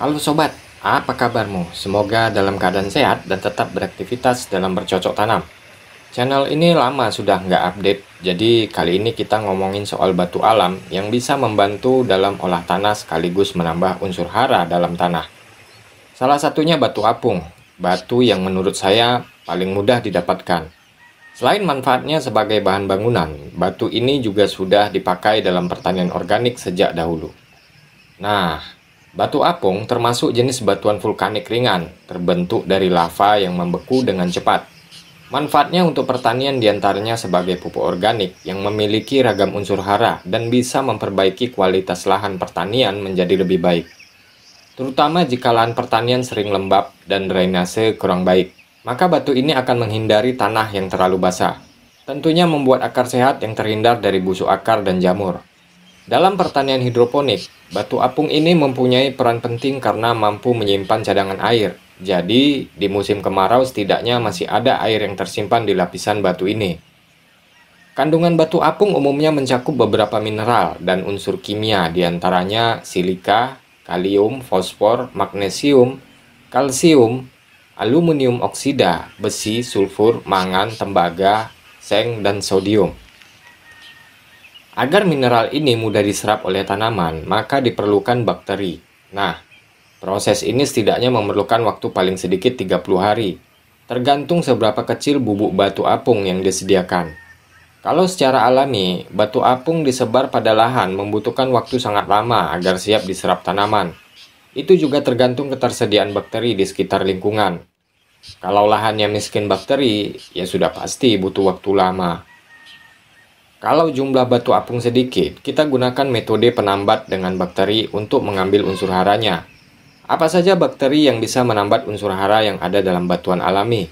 Halo sobat, apa kabarmu? Semoga dalam keadaan sehat dan tetap beraktivitas dalam bercocok tanam. Channel ini lama sudah nggak update, jadi kali ini kita ngomongin soal batu alam yang bisa membantu dalam olah tanah sekaligus menambah unsur hara dalam tanah. Salah satunya batu apung, batu yang menurut saya paling mudah didapatkan. Selain manfaatnya sebagai bahan bangunan, batu ini juga sudah dipakai dalam pertanian organik sejak dahulu. Nah, batu apung termasuk jenis batuan vulkanik ringan, terbentuk dari lava yang membeku dengan cepat. Manfaatnya untuk pertanian diantaranya sebagai pupuk organik yang memiliki ragam unsur hara dan bisa memperbaiki kualitas lahan pertanian menjadi lebih baik. Terutama jika lahan pertanian sering lembab dan drainase kurang baik, maka batu ini akan menghindari tanah yang terlalu basah. Tentunya membuat akar sehat yang terhindar dari busuk akar dan jamur. Dalam pertanian hidroponik, batu apung ini mempunyai peran penting karena mampu menyimpan cadangan air. Jadi, di musim kemarau setidaknya masih ada air yang tersimpan di lapisan batu ini. Kandungan batu apung umumnya mencakup beberapa mineral dan unsur kimia, diantaranya silika, kalium, fosfor, magnesium, kalsium, aluminium oksida, besi, sulfur, mangan, tembaga, seng, dan sodium. Agar mineral ini mudah diserap oleh tanaman, maka diperlukan bakteri. Nah, proses ini setidaknya memerlukan waktu paling sedikit 30 hari, tergantung seberapa kecil bubuk batu apung yang disediakan. Kalau secara alami, batu apung disebar pada lahan membutuhkan waktu sangat lama agar siap diserap tanaman. Itu juga tergantung ketersediaan bakteri di sekitar lingkungan. Kalau lahannya miskin bakteri, ya sudah pasti butuh waktu lama. Kalau jumlah batu apung sedikit, kita gunakan metode penambat dengan bakteri untuk mengambil unsur haranya. Apa saja bakteri yang bisa menambat unsur hara yang ada dalam batuan alami?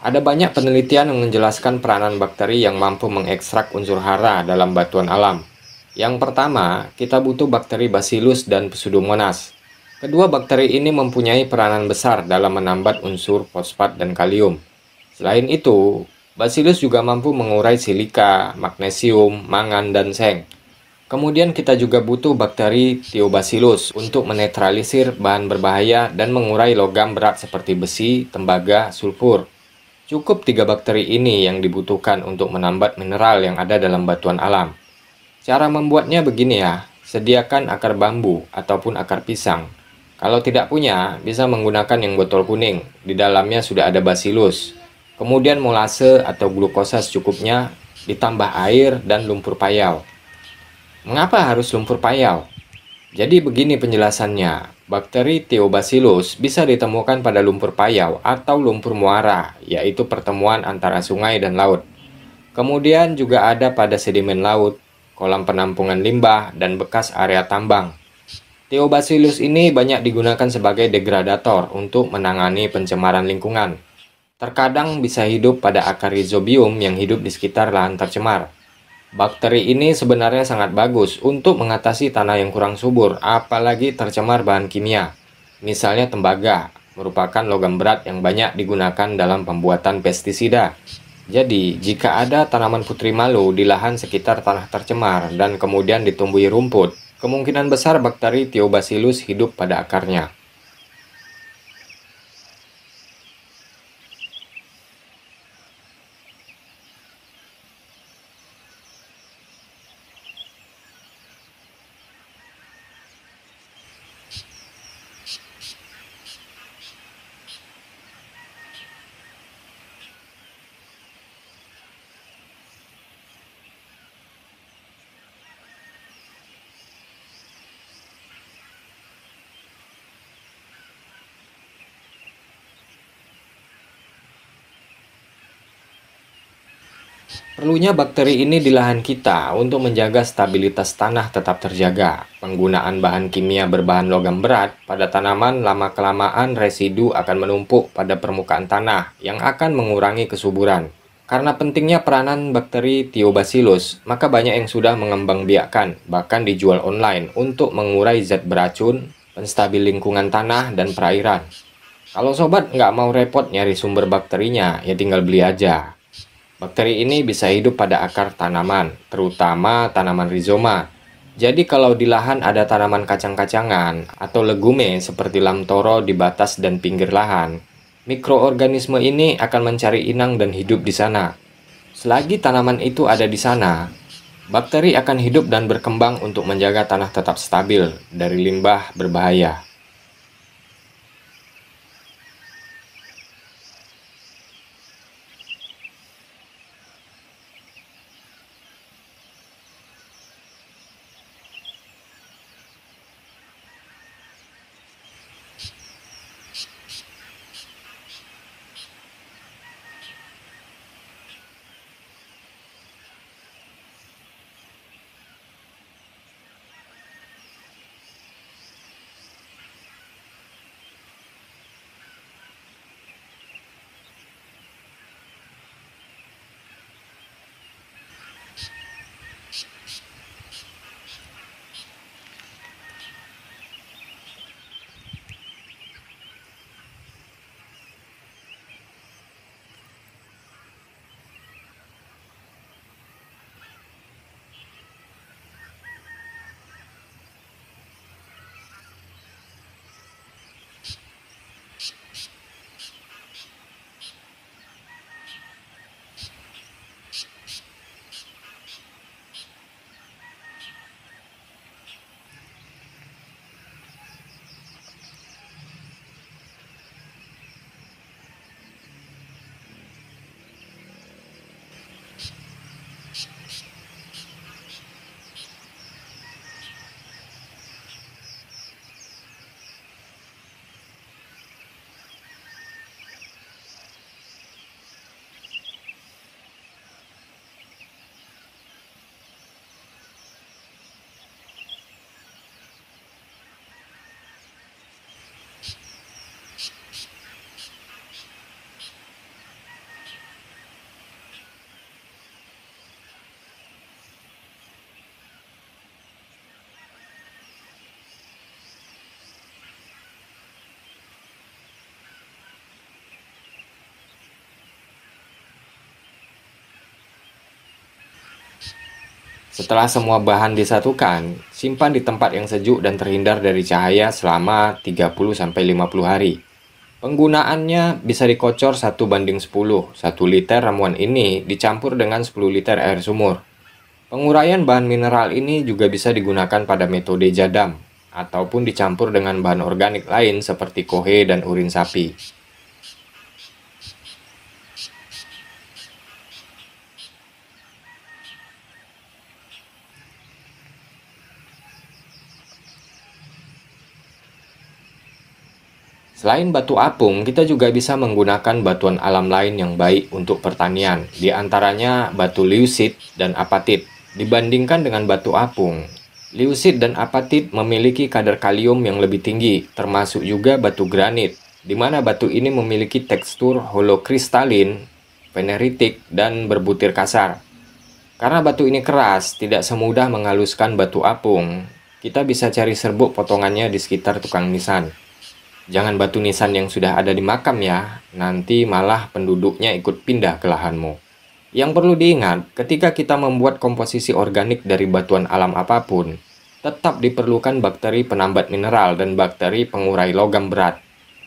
Ada banyak penelitian yang menjelaskan peranan bakteri yang mampu mengekstrak unsur hara dalam batuan alam. Yang pertama, kita butuh bakteri Bacillus dan Pseudomonas. Kedua bakteri ini mempunyai peranan besar dalam menambat unsur fosfat dan kalium. Selain itu, Bacillus juga mampu mengurai silika, magnesium, mangan, dan seng. Kemudian kita juga butuh bakteri Thiobacillus untuk menetralisir bahan berbahaya dan mengurai logam berat seperti besi, tembaga, sulfur. Cukup 3 bakteri ini yang dibutuhkan untuk menambat mineral yang ada dalam batuan alam. Cara membuatnya begini ya, sediakan akar bambu ataupun akar pisang. Kalau tidak punya, bisa menggunakan yang botol kuning, di dalamnya sudah ada bacillus. Kemudian molase atau glukosa secukupnya, ditambah air dan lumpur payau. Mengapa harus lumpur payau? Jadi begini penjelasannya, bakteri Thiobacillus bisa ditemukan pada lumpur payau atau lumpur muara, yaitu pertemuan antara sungai dan laut. Kemudian juga ada pada sedimen laut, kolam penampungan limbah, dan bekas area tambang. Thiobacillus ini banyak digunakan sebagai degradator untuk menangani pencemaran lingkungan. Terkadang bisa hidup pada akar rhizobium yang hidup di sekitar lahan tercemar. Bakteri ini sebenarnya sangat bagus untuk mengatasi tanah yang kurang subur, apalagi tercemar bahan kimia. Misalnya tembaga, merupakan logam berat yang banyak digunakan dalam pembuatan pestisida. Jadi, jika ada tanaman putri malu di lahan sekitar tanah tercemar dan kemudian ditumbuhi rumput, kemungkinan besar bakteri Thiobacillus hidup pada akarnya. Perlunya bakteri ini di lahan kita untuk menjaga stabilitas tanah tetap terjaga. Penggunaan bahan kimia berbahan logam berat pada tanaman lama-kelamaan residu akan menumpuk pada permukaan tanah yang akan mengurangi kesuburan. Karena pentingnya peranan bakteri Thiobacillus, maka banyak yang sudah mengembangbiakkan, bahkan dijual online untuk mengurai zat beracun, penstabil lingkungan tanah, dan perairan. Kalau sobat nggak mau repot nyari sumber bakterinya, ya tinggal beli aja. Bakteri ini bisa hidup pada akar tanaman, terutama tanaman rizoma. Jadi kalau di lahan ada tanaman kacang-kacangan atau legume seperti lamtoro di batas dan pinggir lahan, mikroorganisme ini akan mencari inang dan hidup di sana. Selagi tanaman itu ada di sana, bakteri akan hidup dan berkembang untuk menjaga tanah tetap stabil dari limbah berbahaya. Setelah semua bahan disatukan, simpan di tempat yang sejuk dan terhindar dari cahaya selama 30-50 hari. Penggunaannya bisa dikocor 1:10. 1 liter ramuan ini dicampur dengan 10 liter air sumur. Penguraian bahan mineral ini juga bisa digunakan pada metode jadam, ataupun dicampur dengan bahan organik lain seperti kohe dan urin sapi. Selain batu apung, kita juga bisa menggunakan batuan alam lain yang baik untuk pertanian, di antaranya batu liusit dan apatit. Dibandingkan dengan batu apung, liusit dan apatit memiliki kadar kalium yang lebih tinggi, termasuk juga batu granit, di mana batu ini memiliki tekstur holokristalin, veneritik, dan berbutir kasar. Karena batu ini keras, tidak semudah menghaluskan batu apung. Kita bisa cari serbuk potongannya di sekitar tukang nisan. Jangan batu nisan yang sudah ada di makam ya, nanti malah penduduknya ikut pindah ke lahanmu. Yang perlu diingat, ketika kita membuat komposisi organik dari batuan alam apapun, tetap diperlukan bakteri penambat mineral dan bakteri pengurai logam berat.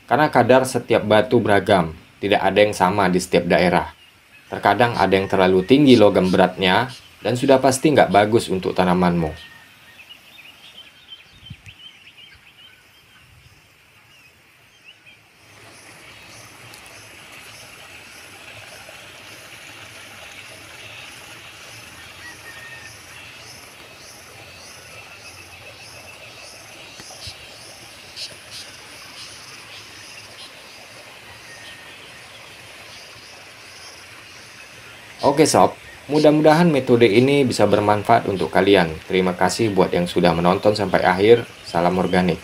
Karena kadar setiap batu beragam, tidak ada yang sama di setiap daerah. Terkadang ada yang terlalu tinggi logam beratnya, dan sudah pasti nggak bagus untuk tanamanmu. Oke sob, mudah-mudahan metode ini bisa bermanfaat untuk kalian. Terima kasih buat yang sudah menonton sampai akhir. Salam organik.